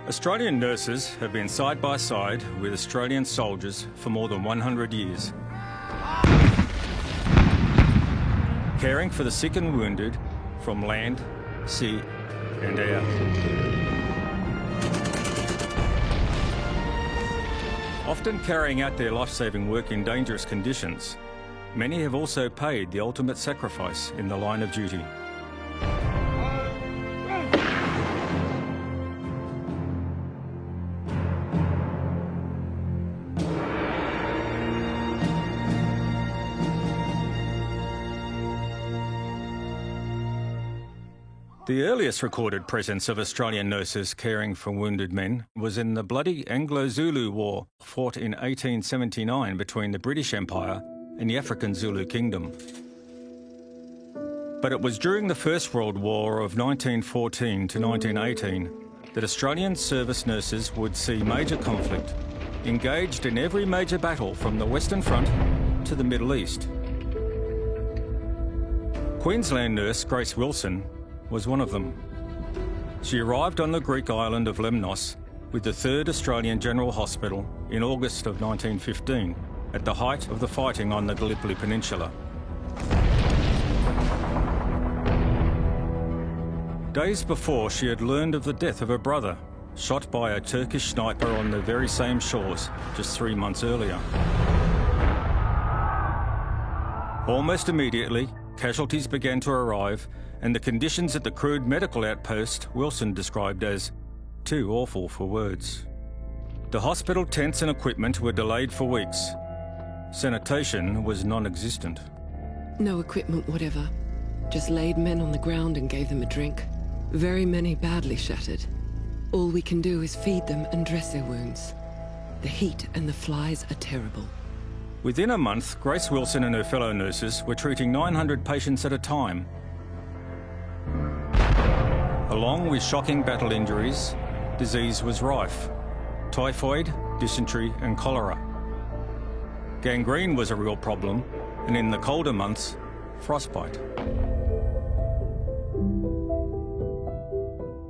Australian nurses have been side by side with Australian soldiers for more than 100 years, caring for the sick and wounded from land, sea and air. Often carrying out their life-saving work in dangerous conditions, many have also paid the ultimate sacrifice in the line of duty. The earliest recorded presence of Australian nurses caring for wounded men was in the bloody Anglo-Zulu War fought in 1879 between the British Empire and the African Zulu Kingdom. But it was during the First World War of 1914 to 1918 that Australian service nurses would see major conflict, engaged in every major battle from the Western Front to the Middle East. Queensland nurse Grace Wilson was one of them. She arrived on the Greek island of Lemnos with the 3rd Australian General Hospital in August of 1915, at the height of the fighting on the Gallipoli Peninsula. Days before, she had learned of the death of her brother, shot by a Turkish sniper on the very same shores just 3 months earlier. Almost immediately, casualties began to arrive, and the conditions at the crude medical outpost Wilson described as too awful for words. The hospital tents and equipment were delayed for weeks. Sanitation was non-existent. No equipment whatever. Just laid men on the ground and gave them a drink. Very many badly shattered. All we can do is feed them and dress their wounds. The heat and the flies are terrible. Within a month, Grace Wilson and her fellow nurses were treating 900 patients at a time. Along with shocking battle injuries, disease was rife. Typhoid, dysentery and cholera. Gangrene was a real problem, and in the colder months, frostbite.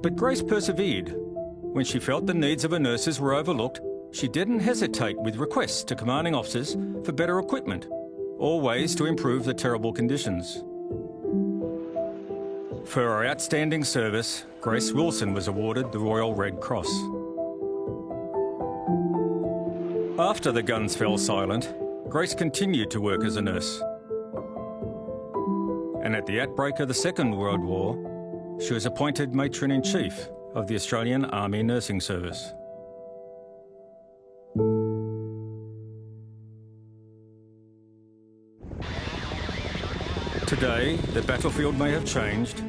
But Grace persevered. When she felt the needs of her nurses were overlooked, she didn't hesitate with requests to commanding officers for better equipment or ways to improve the terrible conditions. For her outstanding service, Grace Wilson was awarded the Royal Red Cross. After the guns fell silent, Grace continued to work as a nurse. And at the outbreak of the Second World War, she was appointed Matron-in-Chief of the Australian Army Nursing Service. Today, the battlefield may have changed,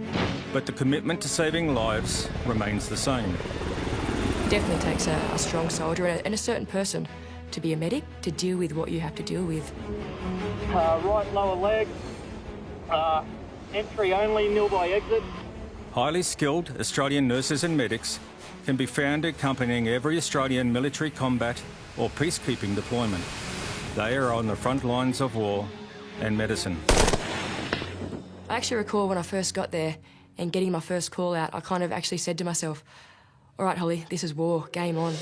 but the commitment to saving lives remains the same. It definitely takes a strong soldier and a certain person to be a medic, to deal with what you have to deal with. Right lower leg, entry only, nil by exit. Highly skilled Australian nurses and medics can be found accompanying every Australian military combat or peacekeeping deployment. They are on the front lines of war and medicine. I actually recall when I first got there and getting my first call out, I kind of actually said to myself, all right, Holly, this is war, game on.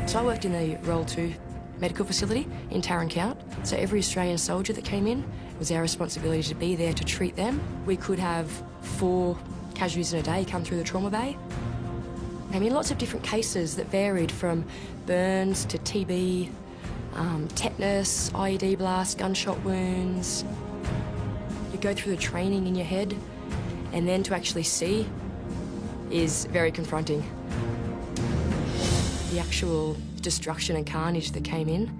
So I worked in the Roll 2 medical facility in Taran Count. So every Australian soldier that came in, it was our responsibility to be there to treat them. We could have 4 casualties in a day come through the trauma bay. I mean, lots of different cases that varied from burns to TB, tetanus, IED blasts, gunshot wounds. You go through the training in your head, and then to actually see is very confronting. The actual destruction and carnage that came in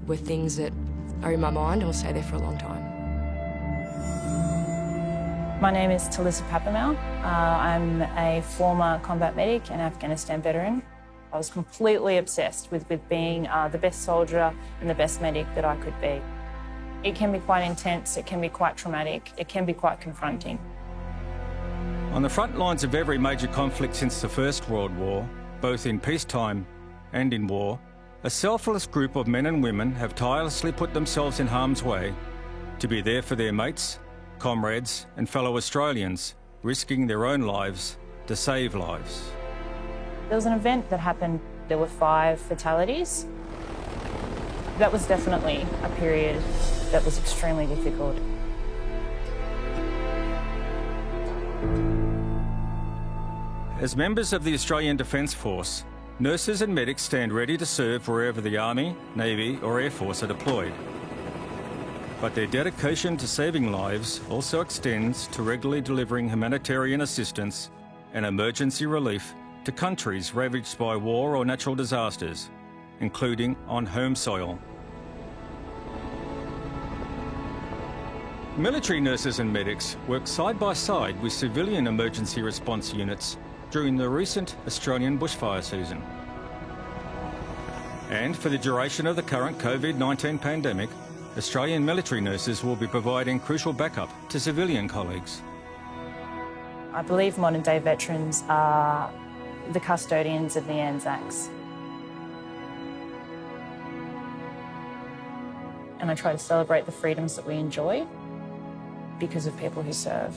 were things that are in my mind and will stay there for a long time. My name is Talissa Papamal. I'm a former combat medic and Afghanistan veteran. I was completely obsessed with being the best soldier and the best medic that I could be. It can be quite intense, it can be quite traumatic, it can be quite confronting. On the front lines of every major conflict since the First World War, both in peacetime and in war, a selfless group of men and women have tirelessly put themselves in harm's way to be there for their mates, comrades and fellow Australians risking their own lives to save lives. There was an event that happened, there were 5 fatalities. That was definitely a period that was extremely difficult. As members of the Australian Defence Force, nurses and medics stand ready to serve wherever the Army, Navy or Air Force are deployed. But their dedication to saving lives also extends to regularly delivering humanitarian assistance and emergency relief to countries ravaged by war or natural disasters, including on home soil. Military nurses and medics work side by side with civilian emergency response units during the recent Australian bushfire season. And for the duration of the current COVID-19 pandemic, Australian military nurses will be providing crucial backup to civilian colleagues. I believe modern day veterans are the custodians of the Anzacs. And I try to celebrate the freedoms that we enjoy because of people who serve.